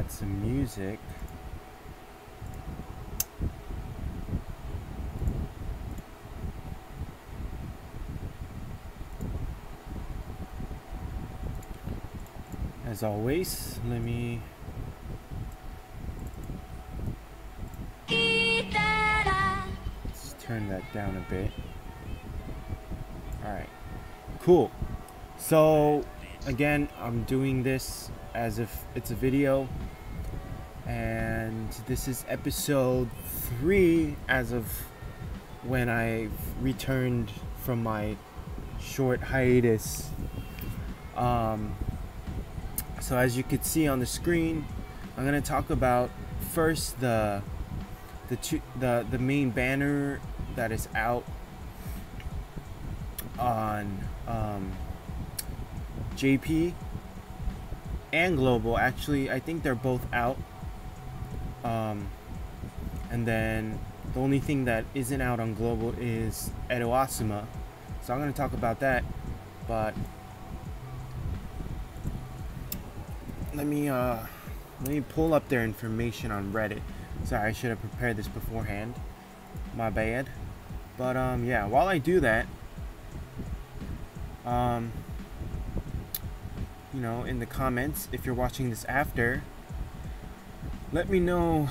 add some music. As always, let me let's turn that down a bit. Alright, cool. So again, I'm doing this as if it's a video, and this is episode 3 as of when I returned from my short hiatus. So as you can see on the screen, I'm gonna talk about first the main banner that is out on JP and Global. Actually, I think they're both out. And then the only thing that isn't out on Global is Edo Asuma. So I'm gonna talk about that, but let me pull up their information on Reddit. Sorry, I should have prepared this beforehand. My bad. But yeah, while I do that, you know, in the comments, if you're watching this after, let me know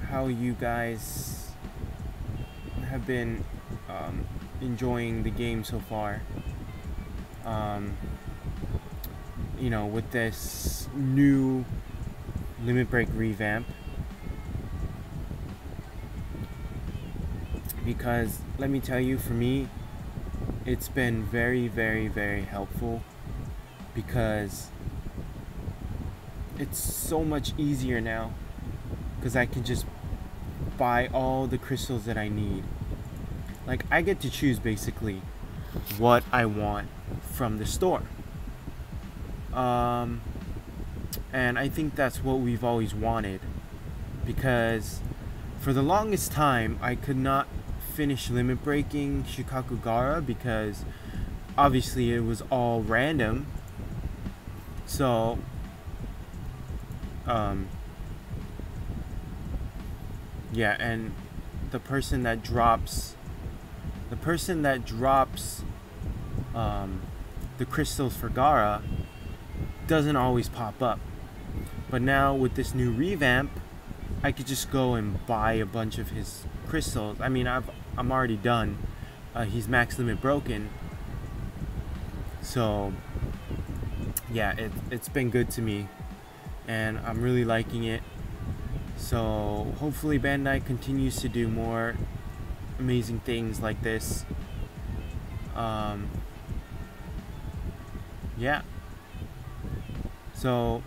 how you guys have been enjoying the game so far. You know, with this new Limit Break revamp, because let me tell you, for me, it's been very, very, very helpful, because it's so much easier now, because I can just buy all the crystals that I need. Like, I get to choose basically what I want from the store. And I think that's what we've always wanted, because for the longest time I could not finish limit breaking Shikakugara because obviously it was all random. So yeah, and the person that drops the crystals for Gara doesn't always pop up. But now with this new revamp, I could just go and buy a bunch of his crystals. I mean, I'm already done. He's max limit broken. So yeah, it's been good to me, and I'm really liking it. So hopefully Bandai continues to do more amazing things like this. Yeah. So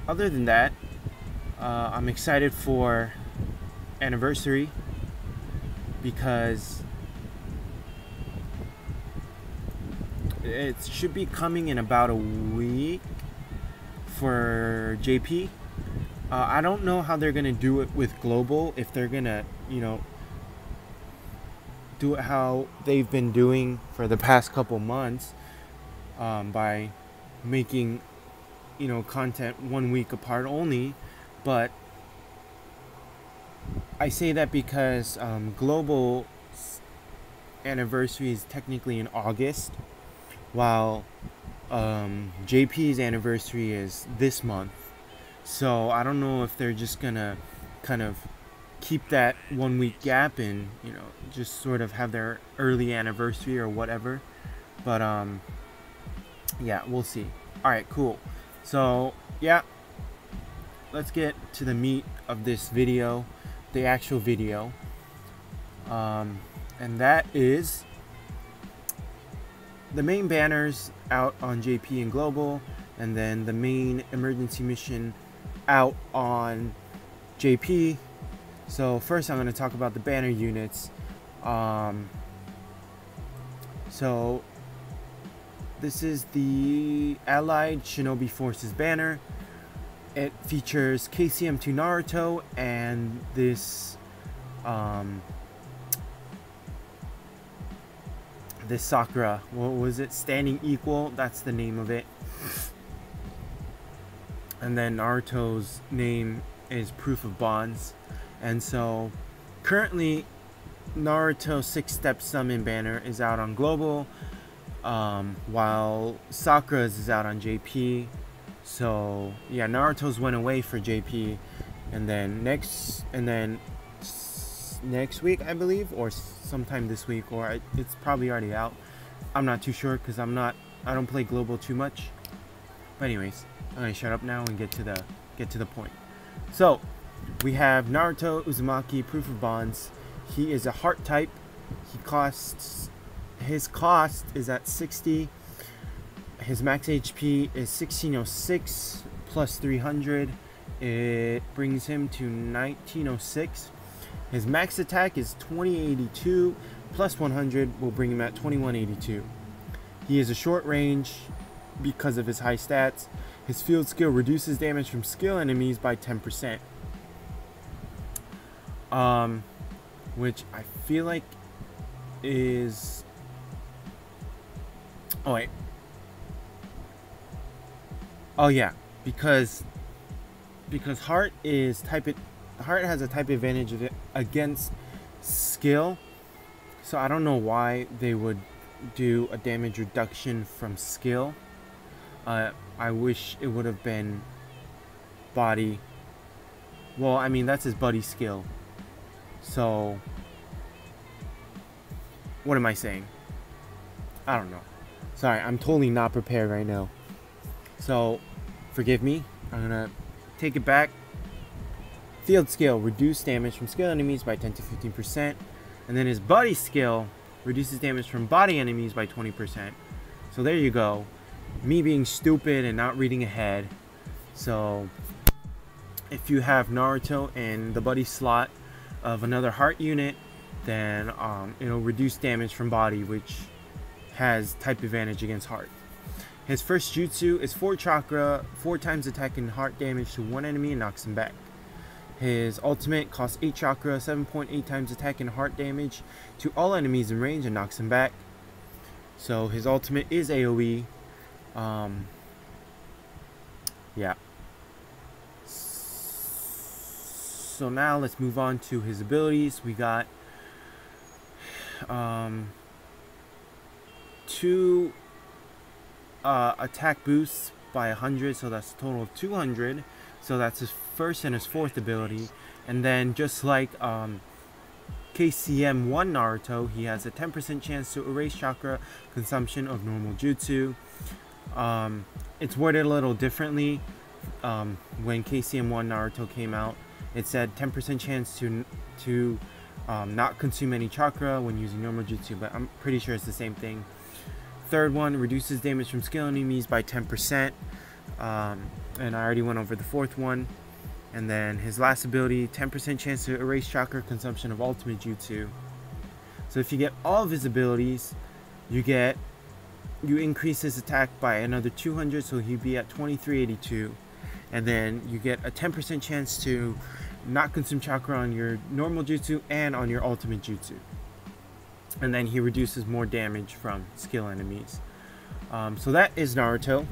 other than that, I'm excited for Anniversary, because it should be coming in about a week for JP. I don't know how they're gonna do it with Global, if they're gonna, you know, do it how they've been doing for the past couple months, by making, you know, content 1 week apart only. But I say that because Global Anniversary is technically in August, while JP's anniversary is this month. So I don't know if they're just gonna kind of keep that 1 week gap and, you know, just sort of have their early anniversary or whatever. But yeah, we'll see. Alright, cool. So yeah, let's get to the meat of this video, the actual video, and that is the main banners out on JP and Global, and then the main emergency mission out on JP. So first I'm going to talk about the banner units. So this is the Allied Shinobi Forces banner. It features KCM2 Naruto and this Sakura, what was it? Standing Equal, that's the name of it. And then Naruto's name is Proof of Bonds. And so currently Naruto 6-step summon banner is out on global, while Sakura's is out on JP. So yeah, Naruto's went away for JP, and then next week, I believe, or sometime this week, or it's probably already out. I'm not too sure because I don't play global too much. But anyways, I'm gonna shut up now and get to the point. So we have Naruto Uzumaki, Proof of Bonds. He is a heart type. His cost is at 60. His max HP is 1606 plus 300. It brings him to 1906. His max attack is 2082 plus 100 will bring him at 2182. He is a short range because of his high stats. His field skill reduces damage from skill enemies by 10%. Which I feel like is... Oh wait. Oh yeah, because Heart has a type advantage of it against skill. So I don't know why they would do a damage reduction from skill. I wish it would have been body. Well, I mean, that's his buddy skill. So, what am I saying? I don't know. Sorry, I'm totally not prepared right now. So, forgive me. I'm gonna take it back. Field skill, reduce damage from skill enemies by 10 to 15%. And then his buddy skill reduces damage from body enemies by 20%. So there you go. Me being stupid and not reading ahead. So if you have Naruto in the buddy slot of another heart unit, then it'll reduce damage from body, which has type advantage against heart. His first jutsu is 4 chakra, 4 times attack and heart damage to one enemy and knocks him back. His ultimate costs 8 chakra, 7.8 times attack and heart damage to all enemies in range and knocks him back. So his ultimate is AoE. Yeah. So now let's move on to his abilities. We got 2 attack boosts by 100, so that's a total of 200. So that's his first and his fourth ability. And then just like KCM 1 Naruto, he has a 10% chance to erase chakra consumption of normal jutsu. It's worded a little differently. When KCM 1 Naruto came out, it said 10% chance to not consume any chakra when using normal jutsu, but I'm pretty sure it's the same thing. Third one reduces damage from skill enemies by 10%. And I already went over the fourth one. And then his last ability, 10% chance to erase chakra consumption of ultimate jutsu. So if you get all of his abilities, you increase his attack by another 200, so he'd be at 2382. And then you get a 10% chance to not consume chakra on your normal jutsu and on your ultimate jutsu. And then he reduces more damage from skill enemies. So that is Naruto.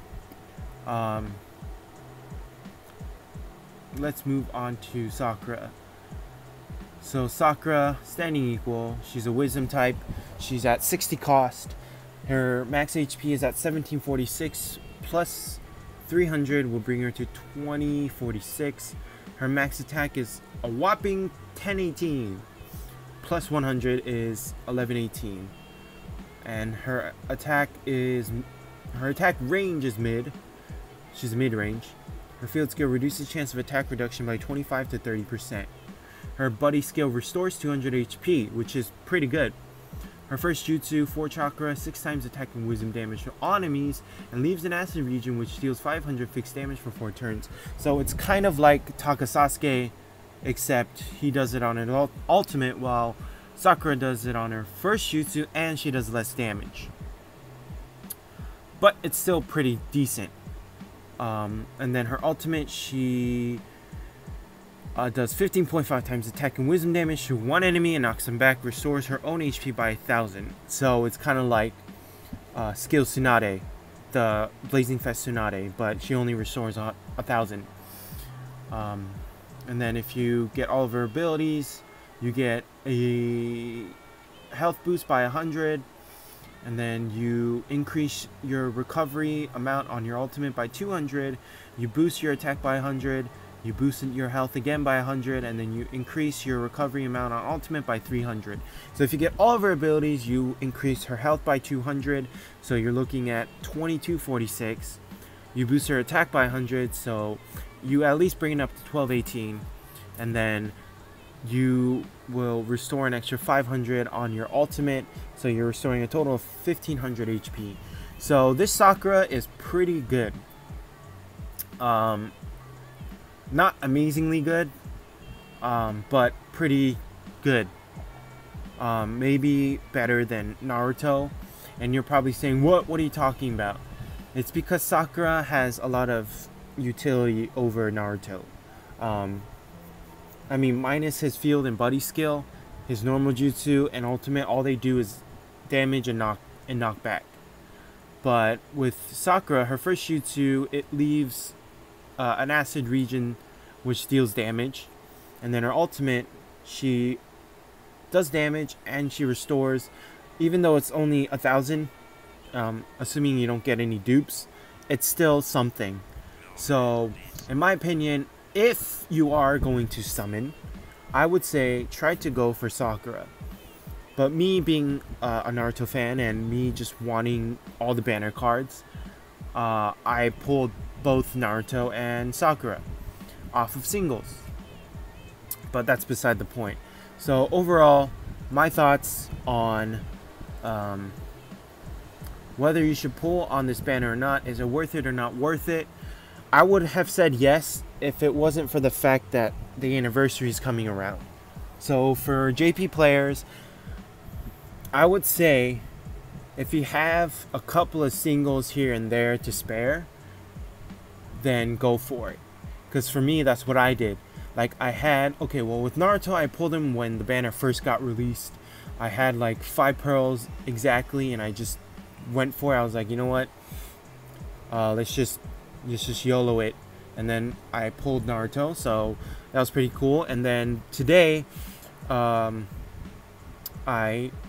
Let's move on to Sakura. So Sakura, standing equal. She's a wisdom type. She's at 60 cost. Her max HP is at 1746 plus 300 will bring her to 2046. Her max attack is a whopping 1018. Plus 100 is 1118. And her attack range is mid. She's a mid range. Her field skill reduces chance of attack reduction by 25 to 30%. Her buddy skill restores 200 HP, which is pretty good. Her first jutsu, 4 chakra, 6 times attack and wisdom damage to all enemies, and leaves an acid region which deals 500 fixed damage for 4 turns. So it's kind of like Takasasuke, except he does it on an ultimate, while Sakura does it on her first jutsu, and she does less damage. But it's still pretty decent. And then her ultimate, she Does 15.5 times attack and wisdom damage to one enemy and knocks them back. Restores her own HP by 1,000. So it's kind of like Skill Tsunade, the Blazing Fest Tsunade, but she only restores 1,000. And then if you get all of her abilities, you get a health boost by 100. And then you increase your recovery amount on your ultimate by 200. You boost your attack by 100. You boost your health again by 100, and then you increase your recovery amount on ultimate by 300. So if you get all of her abilities, you increase her health by 200, so you're looking at 2246. You boost her attack by 100, so you at least bring it up to 1218, and then you will restore an extra 500 on your ultimate, so you're restoring a total of 1500 HP. So this Sakura is pretty good. Not amazingly good, but pretty good. Maybe better than Naruto. And you're probably saying, what are you talking about? It's because Sakura has a lot of utility over Naruto. I mean, minus his field and buddy skill, his normal jutsu and ultimate, all they do is damage and knock back. But with Sakura, her first jutsu, it leaves an acid region which deals damage, and then her ultimate, she does damage and she restores, even though it's only 1,000, assuming you don't get any dupes, it's still something. So in my opinion, if you are going to summon, I would say try to go for Sakura. But me being a Naruto fan and me just wanting all the banner cards, I pulled both Naruto and Sakura off of singles. But that's beside the point. So overall, my thoughts on whether you should pull on this banner or not. Is it worth it or not worth it? I would have said yes if it wasn't for the fact that the anniversary is coming around. So for JP players, I would say if you have a couple of singles here and there to spare, then go for it. Because for me, that's what I did. Like I had, okay, well with Naruto, I pulled him when the banner first got released. I had like 5 pearls exactly, and I just went for it. I was like, you know what? Let's just YOLO it. And then I pulled Naruto, so that was pretty cool. And then today, I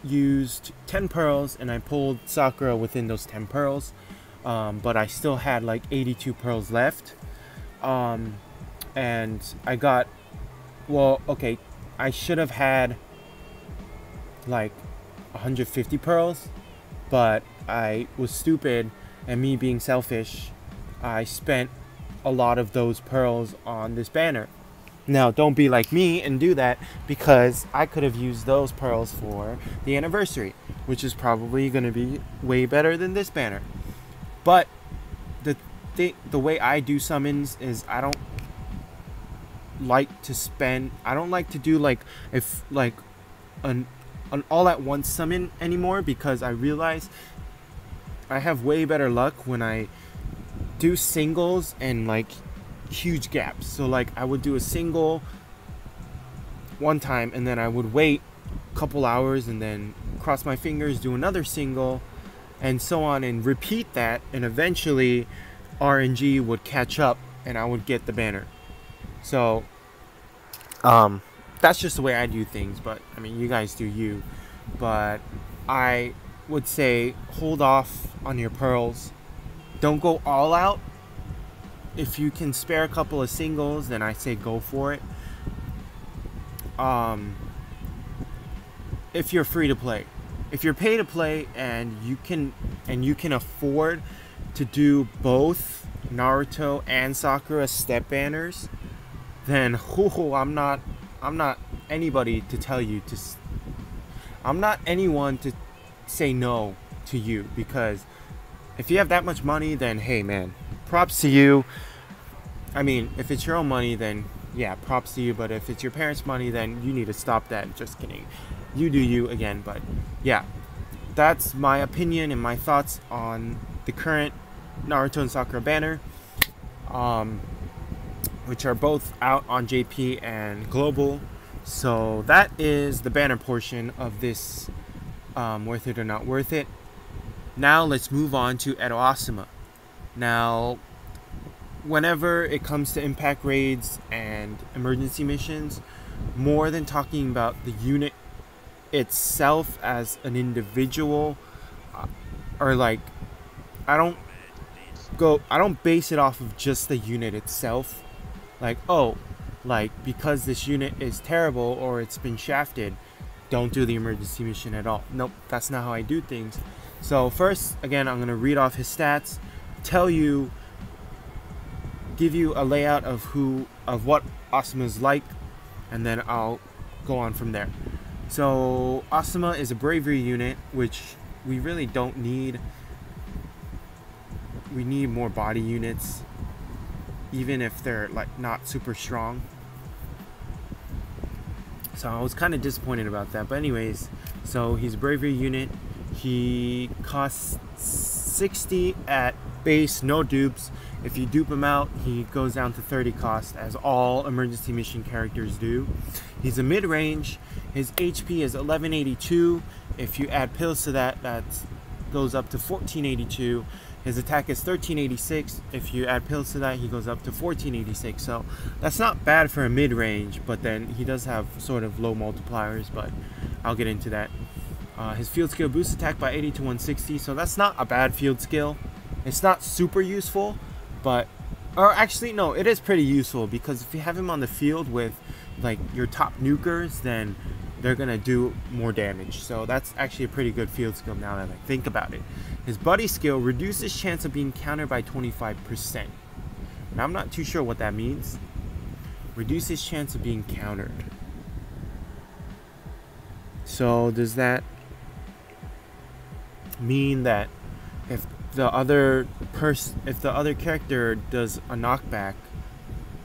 used 10 pearls and I pulled Sakura within those 10 pearls. But I still had like 82 pearls left. And I got, well, okay, I should have had like 150 pearls, but I was stupid, and me being selfish, I spent a lot of those pearls on this banner. Now, don't be like me and do that, because I could have used those pearls for the anniversary, which is probably going to be way better than this banner. But the way I do summons is I don't like to do like an all at once summon anymore, because I realize I have way better luck when I do singles and like huge gaps. So like I would do a single one time, and then I would wait a couple hours and then cross my fingers, do another single, and so on, and repeat that, and eventually RNG would catch up and I would get the banner. So that's just the way I do things, but I mean, you guys do you. But I would say hold off on your pearls. Don't go all out. If you can spare a couple of singles, then I say go for it. If you're free to play. If you're pay to play and you can afford to do both Naruto and Sakura step banners, then I'm not anybody to tell you to. I'm not anyone to say no to you, because if you have that much money, then hey man, props to you. I mean, if it's your own money, then yeah, props to you. But if it's your parents' money, then you need to stop that. Just kidding. You do you again. But yeah, that's my opinion and my thoughts on the current Naruto and Sakura banner. which are both out on JP and Global. So that is the banner portion of this worth it or not worth it. Now let's move on to Edo Asuma. Now, whenever it comes to impact raids and emergency missions, more than talking about the unit itself as an individual, or like, I don't base it off of just the unit itself. Like, oh, like, because this unit is terrible or it's been shafted, don't do the emergency mission at all. Nope, that's not how I do things. So first, again, I'm going to read off his stats, give you a layout of what Asuma's like, and then I'll go on from there. So Asuma is a bravery unit, which we really don't need. We need more body units, even if they're like not super strong. So I was kind of disappointed about that. But anyways, so he's a bravery unit. He costs 60 at base, no dupes. If you dupe him out, he goes down to 30 cost, as all emergency mission characters do. He's a mid-range. His HP is 1182. If you add pills to that, that goes up to 1482. His attack is 1386. If you add pills to that, he goes up to 1486. So that's not bad for a mid-range, but then he does have sort of low multipliers, but I'll get into that. His field skill boosts attack by 80 to 160, so that's not a bad field skill. It's not super useful, but, or actually no, it is pretty useful, because if you have him on the field with like your top nukers, then they're gonna do more damage. So that's actually a pretty good field skill now that I think about it. His buddy skill reduces chance of being countered by 25%. Now I'm not too sure what that means. Reduces chance of being countered. So does that mean that if the other character does a knockback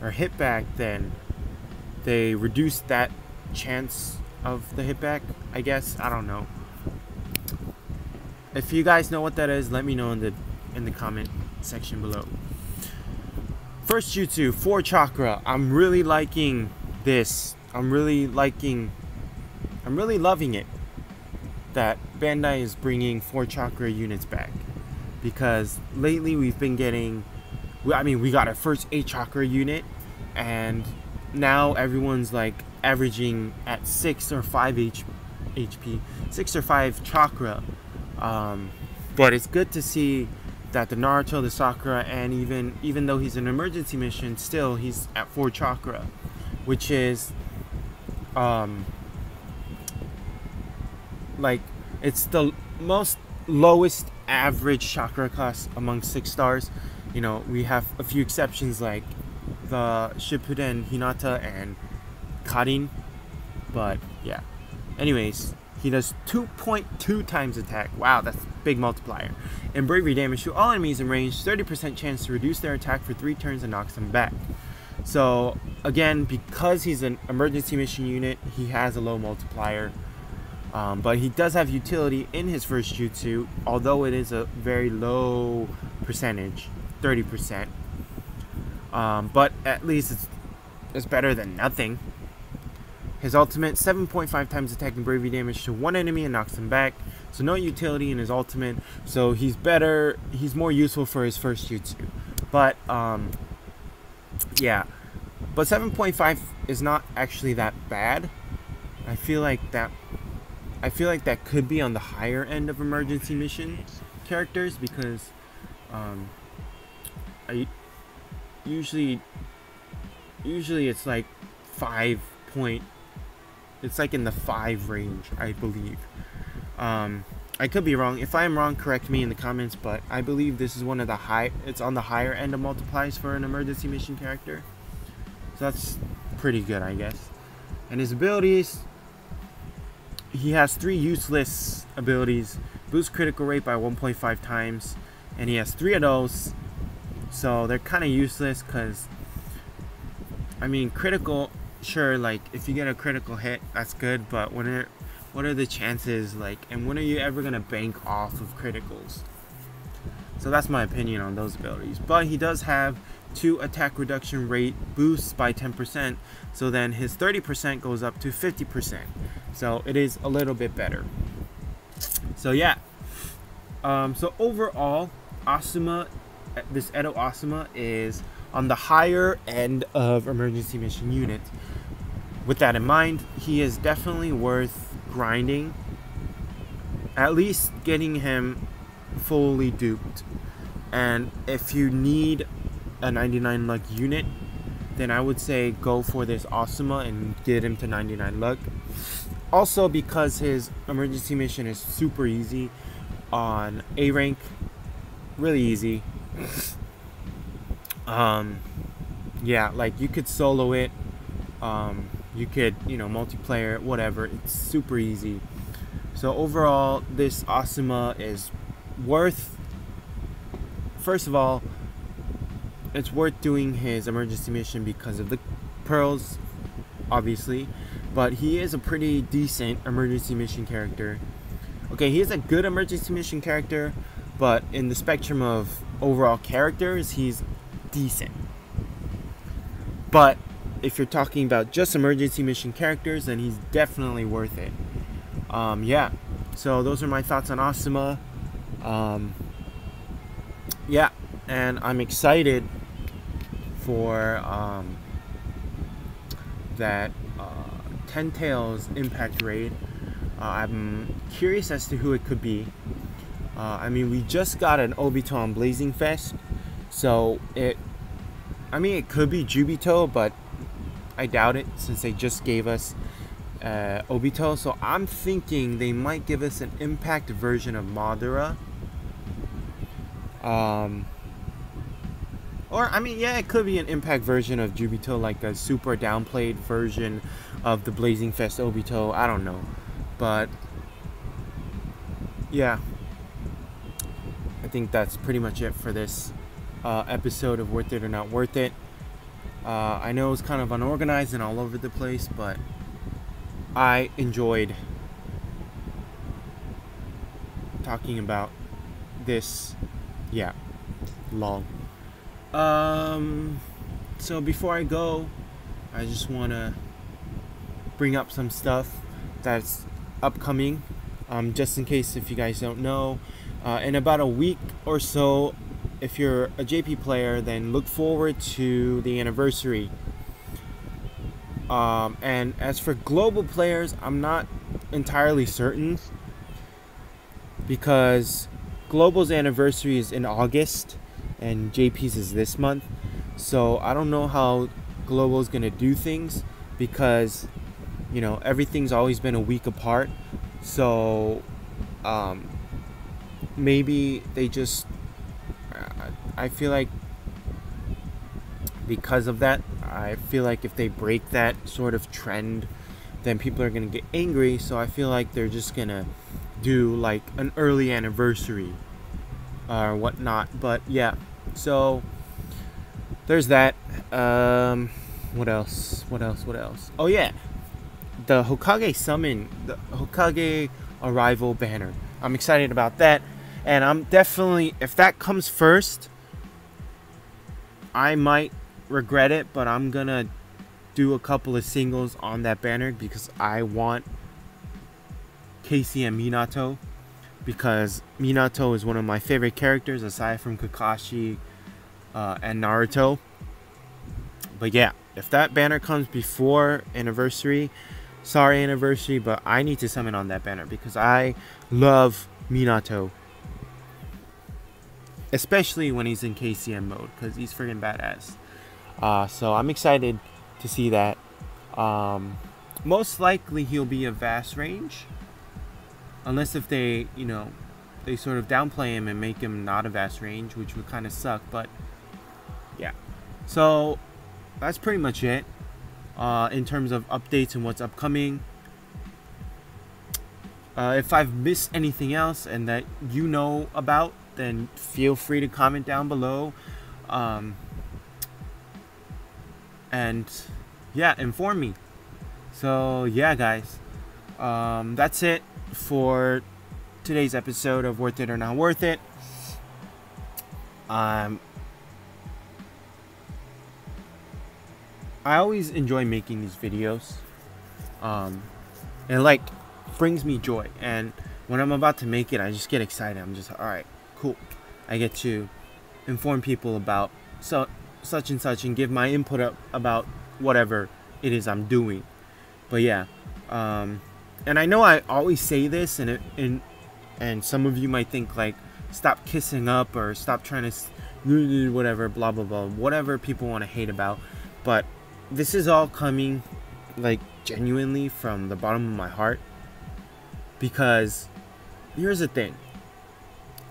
or hit back, then they reduce that chance of the hit back? I guess, I don't know. If you guys know what that is, let me know in the comment section below. First jutsu, 4 chakra. I'm really liking this. I'm really loving it that Bandai is bringing 4 chakra units back, because lately we've been getting, I mean, we got our first 8 chakra unit, and now everyone's like averaging at 6 or 5 HP, 6 or 5 chakra. But it's good to see that the Naruto, the Sakura, and even though he's an emergency mission, still he's at 4 chakra, which is like, it's the most lowest average chakra cost among 6 stars. You know, we have a few exceptions like the Shippuden, Hinata, and Karin, but yeah. Anyways, he does 2.2 times attack. Wow, that's a big multiplier. And bravery damage to all enemies in range, 30% chance to reduce their attack for 3 turns and knocks them back. So again, because he's an emergency mission unit, he has a low multiplier. But he does have utility in his first jutsu, although it is a very low percentage, 30%. But at least it's better than nothing. His ultimate, 7.5 times attack and bravery damage to 1 enemy and knocks them back. So no utility in his ultimate. So he's more useful for his first jutsu. But yeah. But 7.5 is not actually that bad. I feel like that could be on the higher end of emergency mission characters, because usually it's like 5 point. It's like in the 5 range, I believe. I could be wrong. If I am wrong, correct me in the comments. But I believe this is one of the it's on the higher end of multiplies for an emergency mission character. So that's pretty good, I guess. And his abilities, he has 3 useless abilities. Boost critical rate by 1.5 times. And he has 3 of those. So they're kind of useless, because, I mean, critical, sure, like if you get a critical hit, that's good, but what are the chances, like, and when are you ever gonna bank off of criticals? So that's my opinion on those abilities. But he does have 2 attack reduction rate boosts by 10%, so then his 30% goes up to 50%. So it is a little bit better. So yeah. So overall, Asuma, this Edo Asuma is on the higher end of emergency mission units. With that in mind, he is definitely worth grinding. At least getting him fully duped. And if you need a 99 luck unit, then I would say go for this Asuma and get him to 99 luck. Also, because his emergency mission is super easy on A rank, really easy. Yeah, like you could solo it, you could, multiplayer, whatever. It's super easy. So overall, this Asuma is worth, first of all, it's worth doing his emergency mission because of the pearls, obviously, but he is a pretty decent emergency mission character. Okay, he is a good emergency mission character, but in the spectrum of overall characters, he's decent. But if you're talking about just emergency mission characters, then he's definitely worth it. Yeah, so those are my thoughts on Asuma. Yeah, and I'm excited for that 10 Tails impact raid. I'm curious as to who it could be. I mean, we just got an Obito on Blazing Fest, so it could be Jubito, but I doubt it since they just gave us Obito. So I'm thinking they might give us an impact version of Madara. Or, yeah, it could be an impact version of Jubito, like a super downplayed version of the Blazing Fest Obito. I don't know. But, yeah. I think that's pretty much it for this episode of Worth It or Not Worth It. I know it's kind of unorganized and all over the place, but I enjoyed talking about this. Yeah, long. So before I go, I just want to bring up some stuff that's upcoming, just in case if you guys don't know. In about a week or so, if you're a JP player, then look forward to the anniversary. And as for global players, I'm not entirely certain, because Global's anniversary is in August and JP's is this month. So I don't know how Global's gonna do things, because everything's always been a week apart. So maybe they just, I feel like because of that, I feel like if they break that sort of trend, then people are gonna get angry. So I feel like they're just gonna do like an early anniversary or whatnot. But yeah, so there's that. What else? Oh yeah, the Hokage summon, the Hokage arrival banner. I'm excited about that, and I'm definitely, if that comes first, I might regret it, but I'm gonna do a couple of singles on that banner because I want Casey and Minato, because Minato is one of my favorite characters aside from Kakashi and Naruto. But yeah, if that banner comes before anniversary, sorry anniversary, but I need to summon on that banner because I love Minato, especially when he's in KCM mode, because he's friggin' badass. So I'm excited to see that. Most likely he'll be a vast range, unless if they, they sort of downplay him and make him not a vast range, which would kind of suck. But yeah, so that's pretty much it in terms of updates and what's upcoming. If I've missed anything else and that you know about, then feel free to comment down below. And yeah, inform me. So yeah, guys, that's it for today's episode of Worth It or Not Worth It. I always enjoy making these videos. It like brings me joy, and when I'm about to make it, I just get excited. I'm just all right, cool. I get to inform people about such and such and give my input about whatever it is I'm doing. But yeah, and I know I always say this, and some of you might think like, stop kissing up or stop trying to whatever, blah blah blah, whatever people want to hate about. But this is all coming like genuinely from the bottom of my heart, because here's the thing.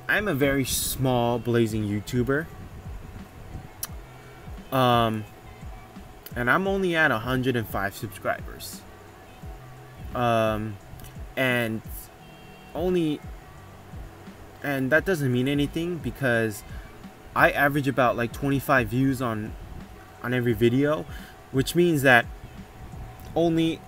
I'm a very small blazing YouTuber. And I'm only at 105 subscribers. And that doesn't mean anything, because I average about like 25 views on every video, which means that only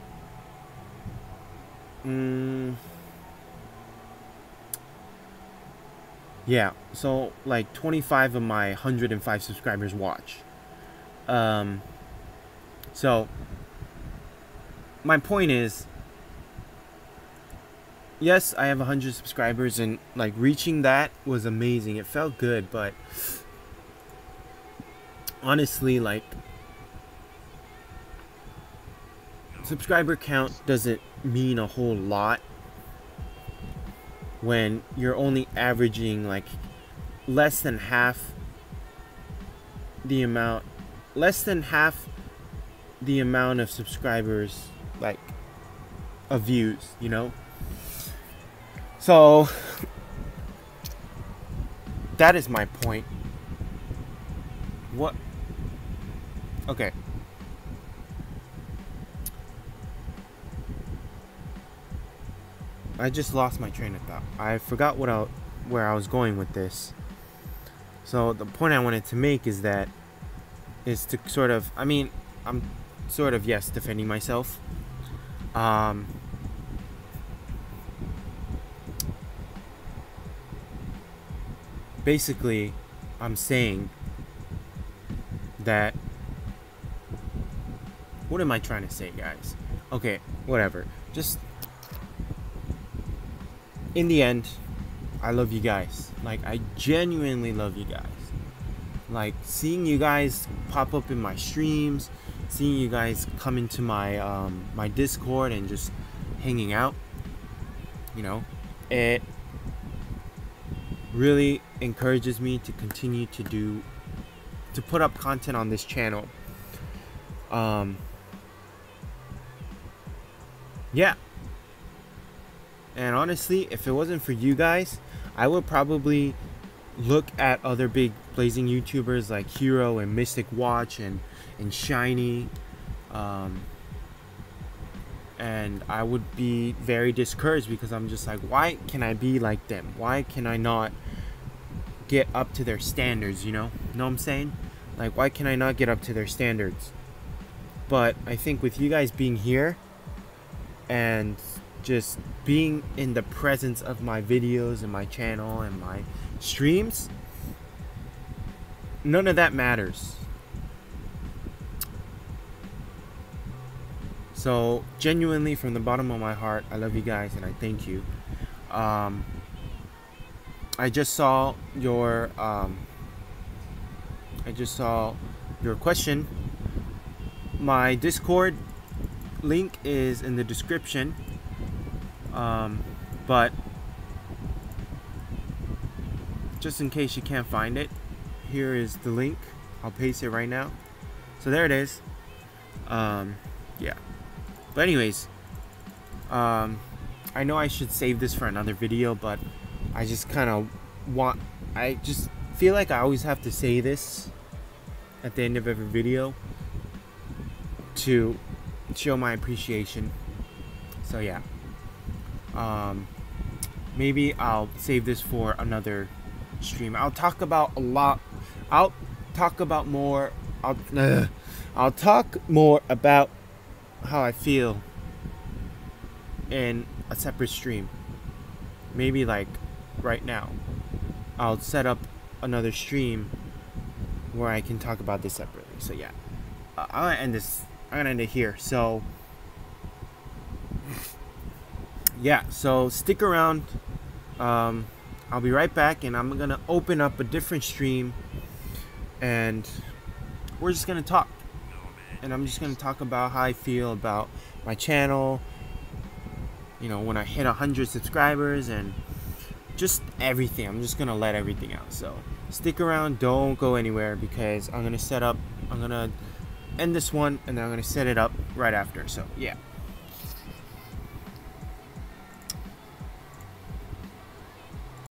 yeah, so like 25 of my 105 subscribers watch. So my point is, yes, I have 100 subscribers, and like reaching that was amazing. It felt good, but honestly, like, subscriber count doesn't mean a whole lot when you're only averaging like less than half the amount of subscribers, like, of views, you know? So that is my point. What? Okay. I just lost my train of thought. I forgot where I was going with this. So the point I wanted to make is to sort of, I mean, I'm sort of, yes, defending myself. Basically, I'm saying that, what am I trying to say, guys? Okay, whatever. Just, in the end, I love you guys. Like, I genuinely love you guys. Like, seeing you guys pop up in my streams, seeing you guys come into my my Discord and just hanging out, you know, it really encourages me to continue to put up content on this channel. Yeah. And honestly, if it wasn't for you guys, I would probably look at other big blazing YouTubers like Hero and Mystic Watch and Shiny, and I would be very discouraged, because I'm just like, why can I be like them? Why can I not get up to their standards, you know? Know what I'm saying? Like, why can I not get up to their standards? But I think with you guys being here and just being in the presence of my videos and my channel and my streams, none of that matters. So genuinely, from the bottom of my heart, I love you guys and I thank you. I just saw your question. My Discord link is in the description. But just in case you can't find it, here is the link. I'll paste it right now. So there it is. Yeah. But anyways, I know I should save this for another video, but I just kind of I just feel like I always have to say this at the end of every video to show my appreciation. So yeah. Maybe I'll save this for another stream. I'll talk about more about how I feel in a separate stream. Maybe like right now I'll set up another stream where I can talk about this separately. So yeah, I'm gonna end this. I'm gonna end it here. So yeah, so stick around. I'll be right back, and I'm gonna open up a different stream, and we're just gonna talk. And I'm just gonna talk about how I feel about my channel. You know, when I hit 100 subscribers and just everything. I'm just gonna let everything out. So stick around. Don't go anywhere because I'm gonna end this one, and then I'm gonna set it up right after. So yeah.